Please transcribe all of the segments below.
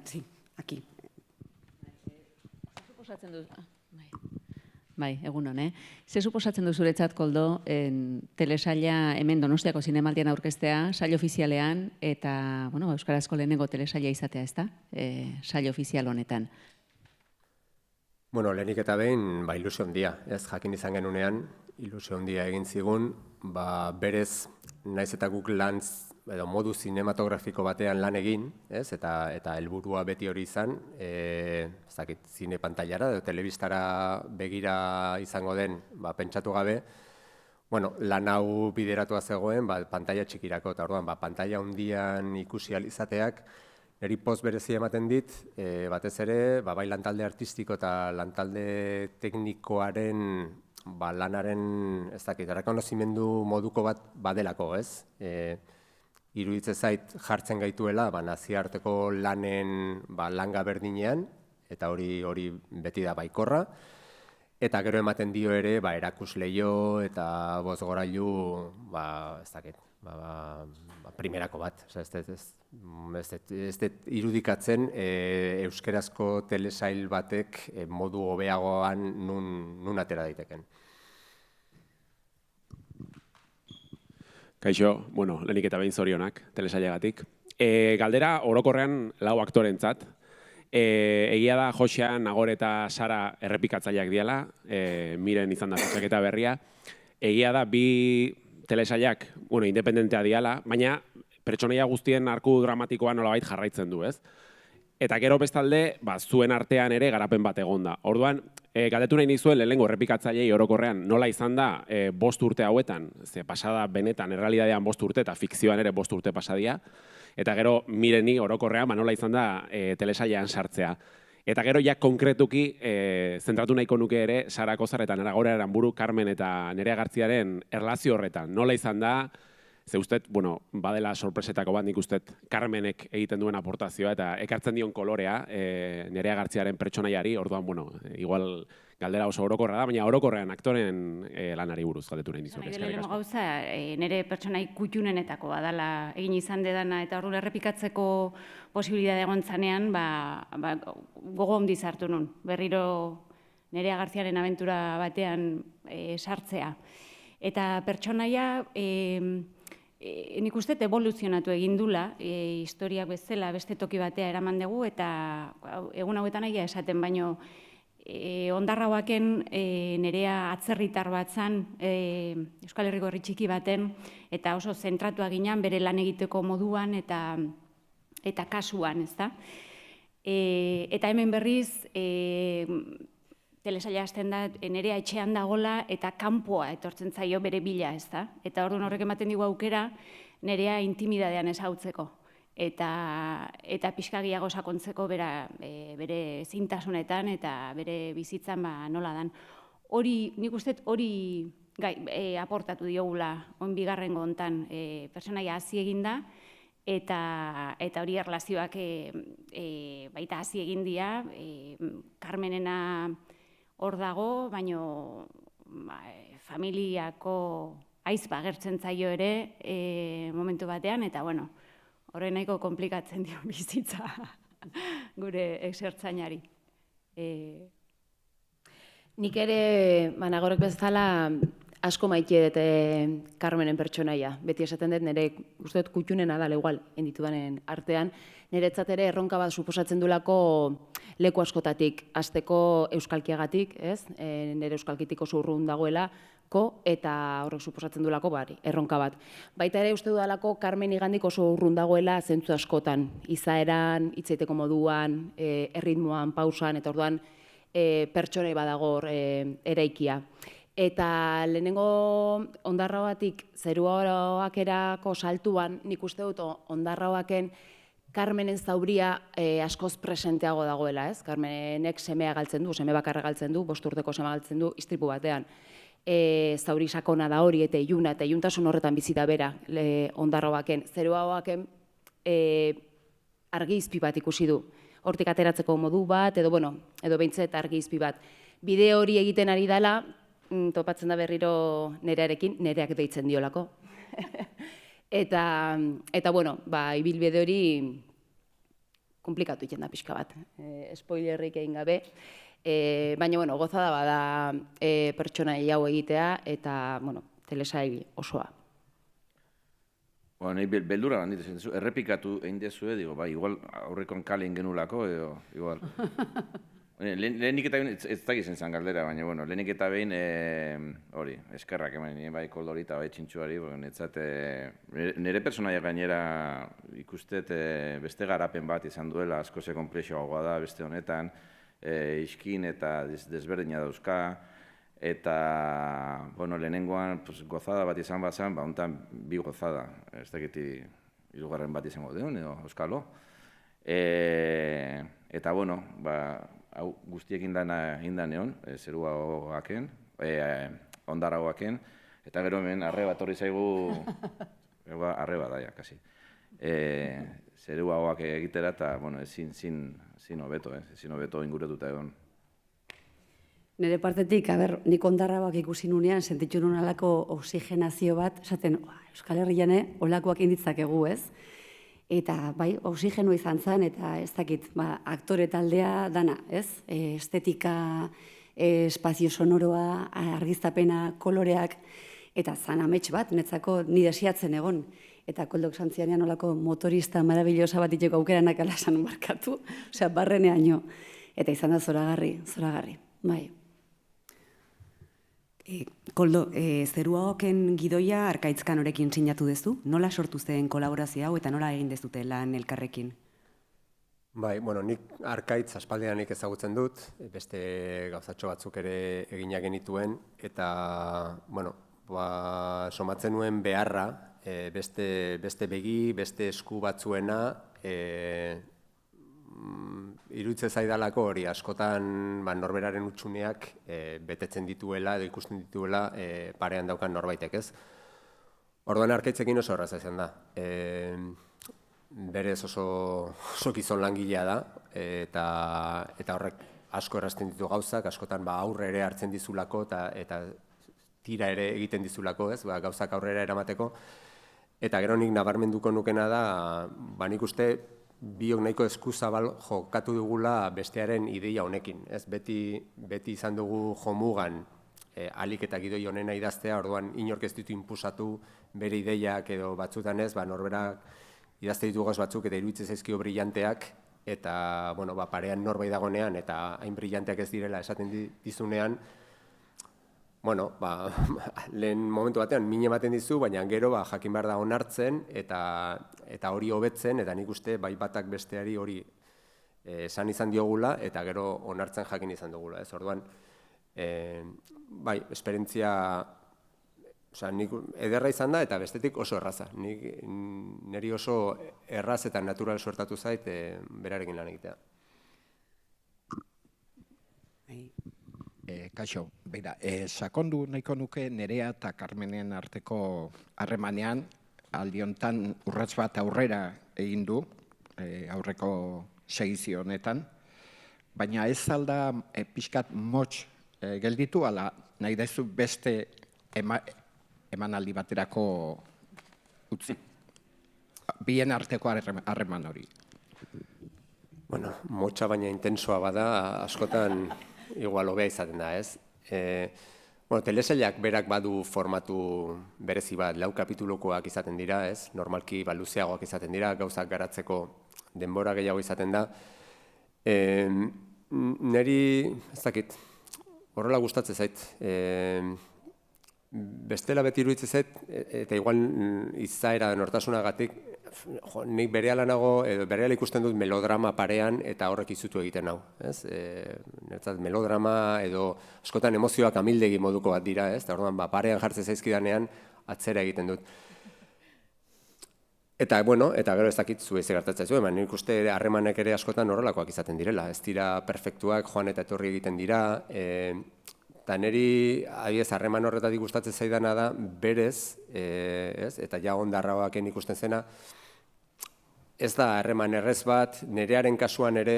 Sí, aquí. Suposatzen du... Bai, egun hon, Ze suposatzen du zuretzat, Koldo, telesaila hemen Donostiako Zinemaldian aurkeztea, sail ofizialean, eta, bueno, euskarazko lehenengo telesaila izatea, ez da? Sail ofizial honetan. Bueno, lehenik eta behin, ilusio handia, ez jakin izan genunean, ilusio handia egin zigun, berez, naiz eta guk edo modu zinematografiko batean lan egin, ez, eta helburua beti hori izan, zine pantailara edo telebistara begira izango den, pentsatu gabe, bueno, lan hau bideratua zegoen, pantaila txikirako, eta orduan, pantaila handian ikusi ahal izateak, niri poz berezia ematen dit, batez ere, bai lantalde artistiko eta lantalde teknikoaren lanaren, ez dakit, errekonozimendu moduko bat badelako, ez? Iruditze zait jartzen gaituela naziarteko lanen langa berdinean, eta hori beti da baikorra, eta gero ematen dio ere erakusleio eta bozgorailu, ez dakit, primerako bat, ez dut irudikatzen euskerazko telesail batek modu hobeagoan nun atera daiteken. Kaixo, bueno, lehenik eta behin zorionak, telesailagatik. Galdera orokorrean 4 aktorentzat. Egia da Josean, Nagore eta Sara errepikatzaileak diala, Miren izan da fitxaketa berria. Egia da 2 telesailak, independentea diala, baina pertsonaia guztien arku dramatikoa nolabait jarraitzen du, ez? Eta gero bestalde, zuen artean ere garapen bat egonda. Orduan, galdetu nahi nizuen lehenengo errepikatzailei orokorrean nola izan da 5 urte hauetan, ze pasada benetan errealidadean 5 urte eta fikzioan ere 5 urte pasadia, eta gero Mireni orokorrean nola izan da telesailean sartzea. Eta gero ja konkretuki zentratu nahiko nuke ere Sara Kozar eta Nagore Aranburu, Carmen eta Nerea Gartziaren erlazio horretan. Nola izan da, ze usted, badela sorpresetako bat, nik usted Carmenek egiten duen aportazioa eta ekartzen dion kolorea Nerea Gartziaren pertsonaiari, orduan, igual galdera oso orokorra da, baina orokorrean aktoren lanari buruz galdetu nahi nizuke. Lehenengo gauza, nire pertsonai kutxunenetako badala egin izan dedana eta orduan errepikatzeko posibilidade egon zanean, gogo handiz hartu nun, berriro Nerea Gartziaren abentura batean sartzea. Eta pertsonaia, nik uste evoluzionatu egin dula, historiak bezala beste toki batea eraman dugu, eta egun hauetan egia esaten, baino ondarrauaken Nerea atzerritar bat zan, Euskal Herriko herri txiki baten, eta oso zentratua ginen bere lan egiteko moduan eta kasuan, ezta? Eta hemen berriz, telesaila hasten da, Nerea etxean dagola eta kanpoa etortzen zaio bere bila, ez da? Eta orduan horrek ematen digu aukera Nerea intimidadean ezautzeko. Eta pixkagiago sakontzeko bere zintasunetan eta bere bizitzan nola dan. Nik uste hori aportatu diogula bigarrengo hontan pertsonaia hazi eginda, eta hori erlazioak baita hazi egin dira, Carmenena hor dago, baino familiako aizpa agertzen zaio ere momentu batean, eta horre nahiko komplikatzen dio bizitza gure exertzainari. Nik ere, Nagorek bezala, asko maite dut Carmenen pertsonaia. Beti esaten dut, nire uste dut kutxunena da, igual, enditudanen artean, niretzat ere erronka bat suposatzen dulako leku askotatik, hasteko euskalkiagatik, ez? Nire euskalkitik oso urrun dagoela, eta horrek suposatzen dulako erronka bat. Baita ere uste dudalako Carmen igandik oso urrun dagoela zentzu askotan, izaeran, hitzaiteko moduan, erritmoan, pausan, eta orduan pertsonei badagor eraikia. Eta lehenengo Ondarroatik Zeruakerako saltuan, nik uste dut Ondarroaken Carmenen zauria askoz presenteago dagoela, ez? Carmenek semea galtzen du, seme bakarra galtzen du, 5 urteko semea galtzen du, istripu batean. Zauri sakona da hori eta iluna, eta iluntasun horretan bizi da bera Ondarroaken. Zeruaken argi izpi bat ikusi du. Hortik ateratzeko modu bat, edo behintzet argi izpi bat. Bide hori egiten ari dela, topatzen da berriro Nerearekin, Nereak deitzen diolako. Eta, ibilbide hori komplikatu iten da pixka bat, spoilerrik egin gabe. Baina, bueno, gozada bada pertsona hau egitea eta, bueno, telesail osoa. Nahi beldura lan ditu, errepikatu egin dezue, digo, bai, igual aurrekoan kale ingenulako, edo, igual. Lehenik eta behin, ez dakizen zan galdera, baina, bueno, lehenik eta behin, hori, eskerrak eman, bai, Koldori eta bai txintxuari, nire personaia gainera ikustet beste garapen bat izan duela, asko ze konplexoagoa da beste honetan, iskin eta desberdina dauzka, eta, bueno, lehenengoan gozada bat izan bazan, honetan bi gozada, ez dakiti hirugarren bat izango deun, edo euskalo. Eta, bueno, hau guztiekin indan egon, zerua hoaken, ondara hoaken, eta gero hemen arreba etorri zaigu, arreba daia, kasi. Zerua hoak egitera eta, bueno, ezin hobeto ingurututa egon. Nire partetik, nik ondarrabak ikusi nunean, sentitu nuen alako oxigenazio bat, esaten, Euskal Herrian olakoak inditzakegu, ez? Eta, bai, oxigeno izan zen, eta ez dakit, aktore taldea dana, ez? Estetika, espazio sonoroa, argiztapena, koloreak, eta zan amets bat, netzako ni desiatzen egon. Eta Koldok santzianean olako motorista marabillosa bat iteko aukeranak alasan markatu, osea, barrenean jo. Eta izan da zoragarri, bai. Koldo, zerua hoken gidoia Arkaitzkan horekin sinatu dezu? Nola sortu zen kolaborazio hau eta nola egin dezute lan elkarrekin? Bai, bueno, nik Arkaitz aspaldian nik ezagutzen dut, beste gauzatxo batzuk ere eginak genituen, eta, bueno, somatzen nuen beharra, beste begi, beste esku batzuena, iruditzen zaidalako hori, askotan norberaren utxuneak betetzen dituela edo ikusten dituela parean daukan norbaitek, ez? Orduan Arkaitzekin oso horraz izan da. Berez oso gizon langilea da, eta horrek asko errazten ditu gauzak, askotan aurre ere hartzen dizulako eta tira ere egiten dizulako, ez? Gauzak aurrera eramateko. Eta gero nik nabarmenduko nukena da, nik uste, biok nahiko eskuzabal jokatu dugula bestearen ideia honekin. Beti izan dugu jomugan alik eta gidoi honena idaztea, orduan inork ez ditu inpusatu bere ideiak edo batzutan ez, norberak idazte ditu gauz batzuk eta iruditzen zaizkio brillanteak, eta parean norbait dagonean eta hain brillanteak ez direla esaten dizunean, lehen momentu batean min ematen dizu, baina gero jakin behar da onartzen eta hori hobetzen, eta nik uste bai batak besteari hori esan izan diogula, eta gero onartzen jakin izan dugula. Orduan, bai, esperientzia ederra izan da, eta bestetik oso erraza. Niri oso erraz eta natural suertatu zait berarekin lan egitea. Kaixo, beira, sakondu nahiko nuke Nerea eta Carmenen arteko harremanean, aldiontan urrats bat aurrera egin du, aurreko segizio honetan, baina ez alda pixkat motx gelditu, ala nahi daizu beste emanaldi baterako utzi. Bien arteko harreman hori. Bueno, motxa baina intensoa bada, askotan igual hobea izaten da, ez? Telesailak berak badu formatu berezi bat, 4 kapitulukoak izaten dira, ez? Normalki luzeagoak izaten dira, gauzak garatzeko denbora gehiago izaten da. Neri, ez dakit, horrela gustatzen zait. Bestela beti iruditzen zait, eta igual izaera nortasunagatik, nik berehala nago, berehala ikusten dut melodrama parean eta horrek izutu egiten nau. Nertzat melodrama edo askotan emozioak amildegi moduko bat dira, eta orduan parean jartzen zaizkidanean atzera egiten dut. Eta gero ez dakit zu ez gertatzen zuen, nik uste harremanek ere askotan horrelakoak izaten direla. Ez dira perfektuak, joan eta etorri egiten dira, eta niri, adibidez, harreman horretatik gustatzen zaidana da, berez, eta ja ondarraoaken ikusten zena, ez da harreman errez bat, Nerearen kasuan ere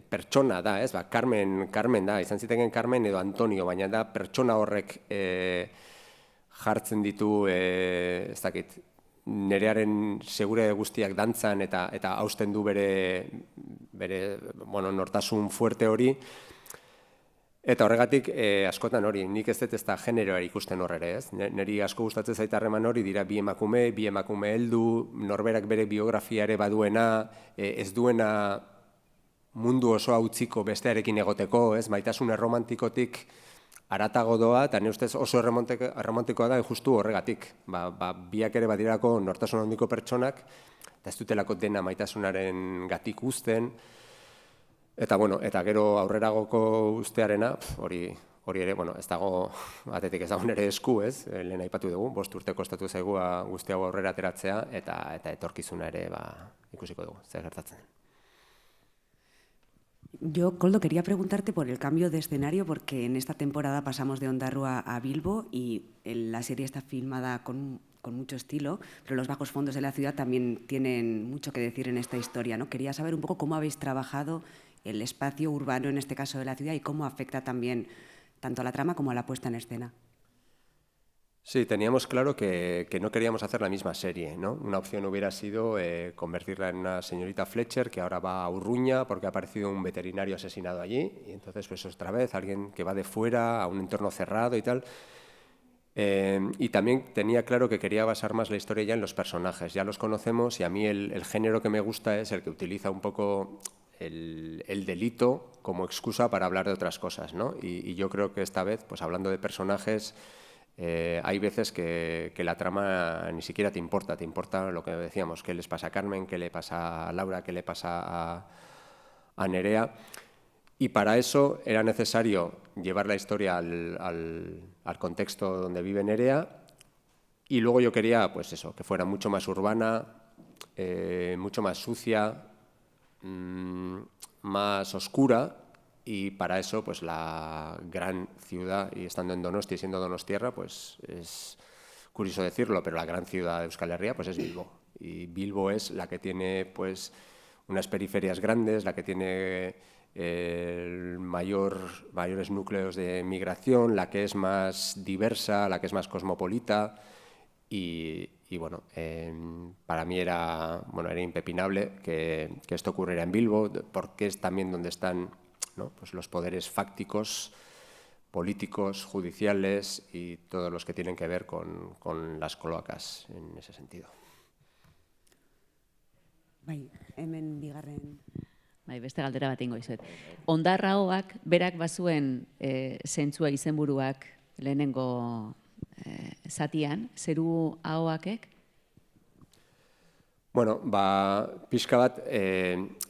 pertsona da, Carmen da, izan ziteken Carmen edo Antonio, baina da pertsona horrek jartzen ditu, ez dakit, nerearen segure guztiak dantzan eta hausten du bere nortasun fuerte hori. Eta horregatik, askotan hori, nik ez dut ez da generoa ikusten hor ere, ez? Neri asko gustatzen zait harreman hori, dira bi emakume heldu, norberak bere biografia ere baduena, ez duena mundu osoa utziko bestearekin egoteko, ez? Maitasun erromantikotik haratago doa, eta nire ustez oso erromantikoa da, justu horregatik. Biak ere badirako nortasun handiko pertsonak, eta ez dutelako dena maitasunaren gatik uzten, eta gero aurreragoko ustearena, hori ere, ez dago, batetik ez dago nire esku, ez? Lehen aipatu dugu, 5 urte kostatu zaigu guzti hau aurrera ateratzea, eta etorkizuna ere ikusiko dugu, zer gertatzen. Yo, Koldo, quería preguntarte por el cambio de escenario, porque en esta temporada pasamos de Ondarroa a Bilbo y la serie está filmada con mucho estilo, pero los bajos fondos de la ciudad también tienen mucho que decir en esta historia, ¿no? Quería saber un poco cómo habéis trabajado el espacio urbano, en este caso de la ciudad, y cómo afecta también tanto a la trama como a la puesta en escena. Sí, teníamos claro que no queríamos hacer la misma serie, ¿no? Una opción hubiera sido convertirla en una señorita Fletcher que ahora va a Urruña porque ha aparecido un veterinario asesinado allí, y entonces pues otra vez alguien que va de fuera a un entorno cerrado y tal. Y también tenía claro que quería basar más la historia ya en los personajes, ya los conocemos, y a mí el género que me gusta es el que utiliza un poco el delito como excusa para hablar de otras cosas, ¿no? Y yo creo que esta vez, pues hablando de personajes, hay veces que la trama ni siquiera te importa lo que decíamos, qué les pasa a Carmen, qué le pasa a Laura, qué le pasa a Nerea. Y para eso era necesario llevar la historia al contexto donde vive Nerea, y luego yo quería, pues eso, que fuera mucho más urbana, mucho más sucia, más oscura, y para eso pues la gran ciudad, y estando en Donosti, siendo donostiarra, pues es curioso decirlo, pero la gran ciudad de Euskal Herria pues es Bilbo, y Bilbo es la que tiene pues unas periferias grandes, la que tiene mayores núcleos de migración, la que es más diversa, la que es más cosmopolita, y bueno, para mí era impepinable que esto ocurriera en Bilbo, porque es también donde están, ¿no?, pues los poderes fácticos, políticos, judiciales y todos los que tienen que ver con las cloacas en ese sentido. Bai, hemen bigarren. Bai, beste galdera bat ingo izuet. Ondarraoak berak bazuen zentzua izenburuak lehenengo zatian, zeru ahoakek? Bueno, pixka bat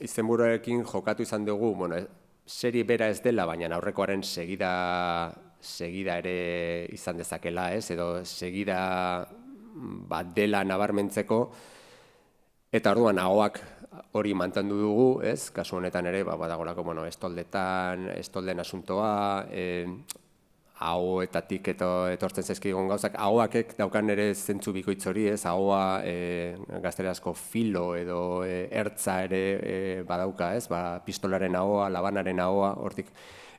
izenburuarekin jokatu izan dugu, serie bera ez dela, baina aurrekoaren segida ere izan dezakela, ez? Edo segida bat dela nabarmentzeko, eta orduan ahoak hori mantendu dugu, ez? Kasu honetan ere, badagolako, estolden asuntoa, ahoetatik etortzen zaizkigun gauzak, ahoakek daukan ere zentzu bikoitz hori, ez? Ahoa gazterazko filo edo ertza ere badauka, ez? Pistolaren ahoa, labanaren ahoa, hortik.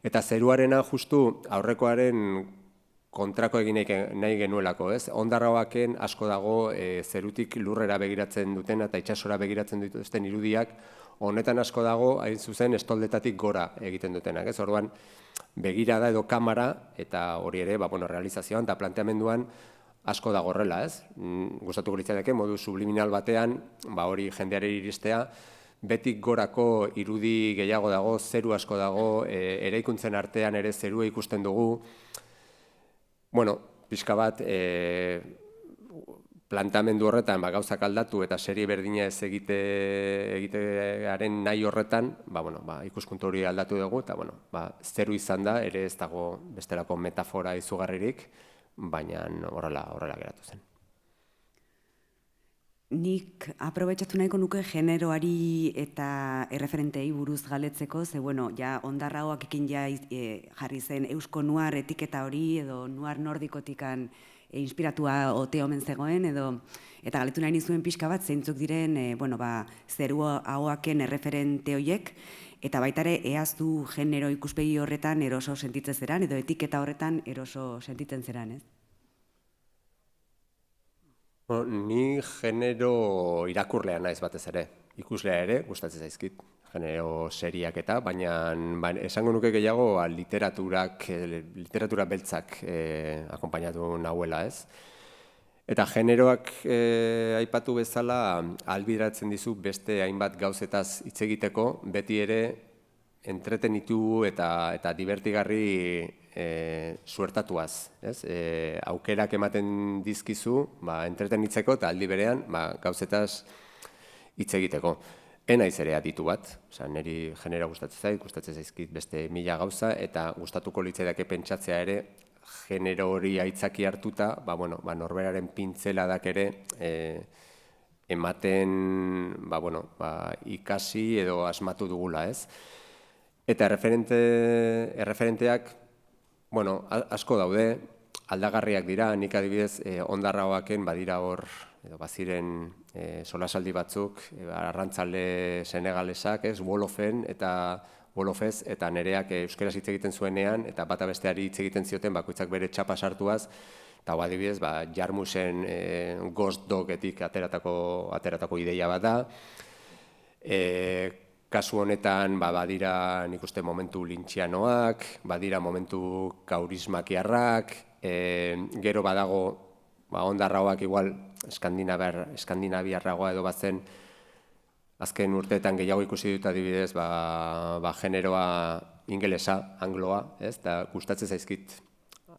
Eta zeruarena justu aurrekoaren kontrako egin nahi genuelako, ez? Ondarraoaken asko dago zerutik lurrera begiratzen duten eta itsasora begiratzen dituzten irudiak, honetan asko dago, hain zuzen, estoldetatik gora egiten dutenak, ez? Orduan, begirada edo kamera, eta hori ere, realizazioan eta planteamenduan asko dago horrela, ez? Gustatuko litzateke, modu subliminal batean, hori jendeari iristea, betik gorako irudi gehiago dago, zeru asko dago, eraikuntzen artean ere zerua ikusten dugu. Bueno, pixka bat, plantamendu horretan gauzak aldatu eta serie berdina ez egitearen nahi horretan, ikuspuntu hori aldatu dugu, eta zeru izan da, ere ez dago bestelako metafora izugarririk, baina horrela geratu zen. Nik aprobetxatu nahiko nuke generoari eta erreferentei buruz galetzeko, ze ja Ondarraoakekin jarri zen eusko nuar etiketa hori edo nuar nordikotikan inspiratua ote omen zegoen, eta galetu nahi nizuen pixka bat zeintzuk diren zeru ahoaken erreferente horiek, eta baitare eaztu genero ikuspegi horretan eroso sentitzen zeran, edo etiketa horretan eroso sentitzen zeran, ez? Ni genero irakurlea naiz batez ere. Ikuslea ere, gustatzen zaizkit, genero seriak eta, baina esango nuke gehiago literatura beltzak akonpainatu nahuela, ez? Eta generoak aipatu bezala ahalbideratzen dizu beste hainbat gauzetaz hitz egiteko, beti ere entretenitu eta divertigarri suertatuaz, ez? Aukerak ematen dizkizu, entretenitzeko eta aldi berean gauzetaz hitz egiteko. Naiz ere aditu bat, niri genera gustatzen zaizkit beste 1000 gauza, eta gustatuko litzaidake pentsatzea ere, genero hori aitzaki hartuta, norberaren pintzeladak ere ematen ikasi edo asmatu dugula, ez? Eta erreferenteak, asko daude, aldagarriak dira, nik adibidez, Ondarraoaken badira hor, edo baziren solasaldi batzuk, arrantzale senegalesak, Wolofen eta Wolofez, eta nereak euskeraz hitz egiten zuenean, eta bata besteari hitz egiten zioten, bakoitzak bere txapa sartuaz, eta adibidez, Jarmusen Ghost Dogetik ateratako ideia bat da. Kasu honetan, badira nik uste momentu lintxianoak, badira momentu kaurismakiarrak, gero badago Ondarraoak igual eskandinaviarragoa edo bazen, azken urteetan gehiago ikusi dut adibidez, generoa ingelesa, angloa, ez? Eta gustatzen zaizkit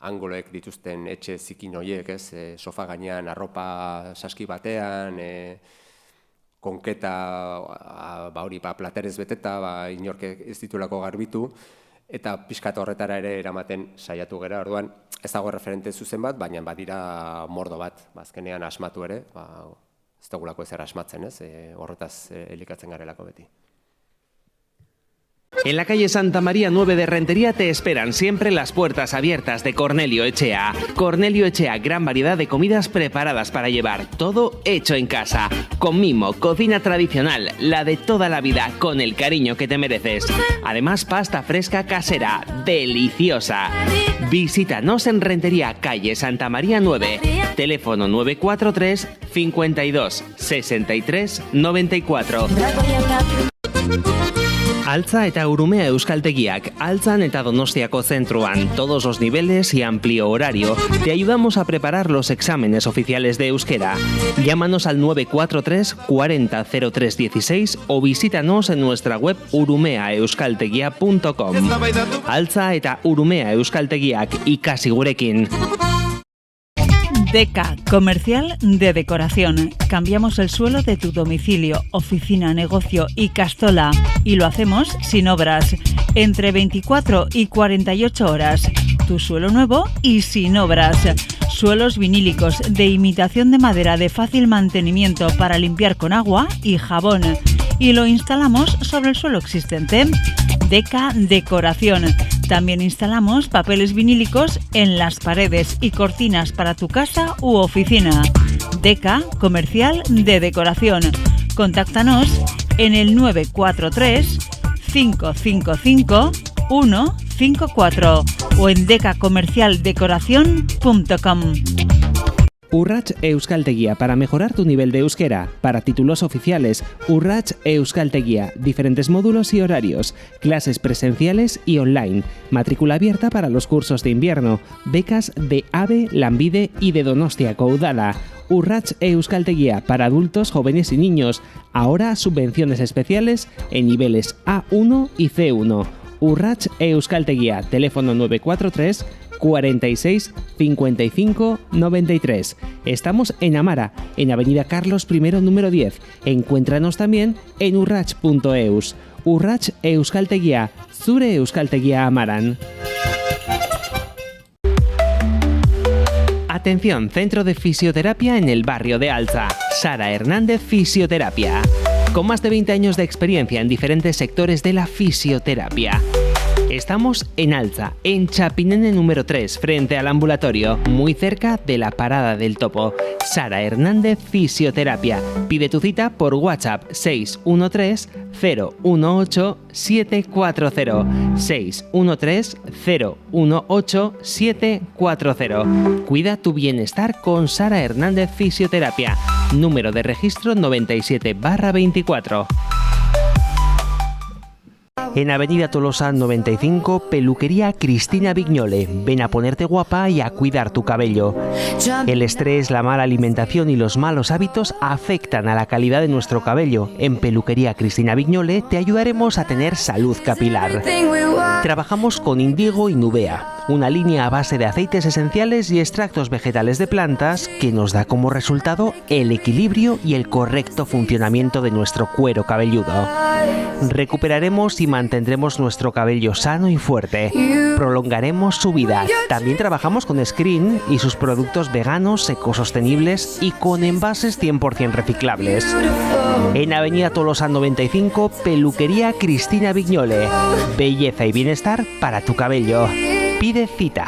angloek dituzten etxe zikin horiek, ez? Sofa gainean, arropa saski batean, konketa, platerez beteta, inork ez ditulako garbitu, eta pixkat horretara ere eramaten saiatu gera, orduan ez dago referente zuzen bat, baina badira mordo bat, azkenean asmatu ere, ez dugulako ezer asmatzen, ez? Horretaz elikatzen garelako beti. En la calle Santa María 9 de Rentería te esperan siempre las puertas abiertas de Cornelio Echea. Cornelio Echea, gran variedad de comidas preparadas para llevar, todo hecho en casa. Con mimo, cocina tradicional, la de toda la vida, con el cariño que te mereces. Además, pasta fresca casera, deliciosa. Visítanos en Rentería, calle Santa María 9, teléfono 943 52 63 94. Altza eta Urumea euskaltegiak, Altzan eta Donostiako zentruan, todos los niveles y amplio horario. Te ayudamos a preparar los exámenes oficiales de euskera. Llámanos al 943 40 03 16 o visítanos en nuestra web urumeaeuskaltegia.com. Altza eta Urumea euskaltegiak, ikasi gurekin. Deca, comercial de decoración. Cambiamos el suelo de tu domicilio, oficina, negocio y castola. Y lo hacemos sin obras. Entre 24 y 48 horas. Tu suelo nuevo y sin obras. Suelos vinílicos de imitación de madera de fácil mantenimiento para limpiar con agua y jabón. Y lo instalamos sobre el suelo existente. Deca Decoración. También instalamos papeles vinílicos en las paredes y cortinas para tu casa u oficina. Deca Comercial de Decoración. Contáctanos en el 943 555 154 o en decacomercialdecoración.com. Urrats Euskaltegia, para mejorar tu nivel de euskera. Para títulos oficiales, Urrats Euskaltegia, diferentes módulos y horarios, clases presenciales y online, matrícula abierta para los cursos de invierno, becas de AVE, Lanbide y de Donostiako Udala. Urrats Euskaltegia, para adultos, jóvenes y niños, ahora subvenciones especiales en niveles A1 y C1. Urrats Euskaltegia, teléfono 943 46 55 93. Estamos en Amara, en Avenida Carlos I, número 10. Encuéntranos también en urrats.eus. Urrats Euskaltegia, zure Euskaltegia Amaran. Atención, Centro de Fisioterapia en el barrio de Altza. Sara Hernández Fisioterapia. Con más de 20 años de experiencia en diferentes sectores de la fisioterapia. Estamos en Altza, en Chapinene número 3, frente al ambulatorio, muy cerca de la Parada del Topo. Sara Hernández Fisioterapia. Pide tu cita por WhatsApp 613-018-740. 613-018-740. Cuida tu bienestar con Sara Hernández Fisioterapia. Número de registro 97/24. En Avenida Tolosa 95, Peluquería Cristina Vignole. Ven a ponerte guapa y a cuidar tu cabello. El estrés, la mala alimentación y los malos hábitos afectan a la calidad de nuestro cabello. En Peluquería Cristina Vignole te ayudaremos a tener salud capilar. Trabajamos con Indigo y Nuvea, una línea a base de aceites esenciales y extractos vegetales de plantas que nos da como resultado el equilibrio y el correcto funcionamiento de nuestro cuero cabelludo. Recuperaremos y mantendremos nuestro cabello sano y fuerte. Prolongaremos su vida. También trabajamos con Screen y sus productos veganos, ecosostenibles y con envases 100% reciclables. En Avenida Tolosa 95, Peluquería Cristina Vignole. Belleza y bienestar para tu cabello. Pide cita.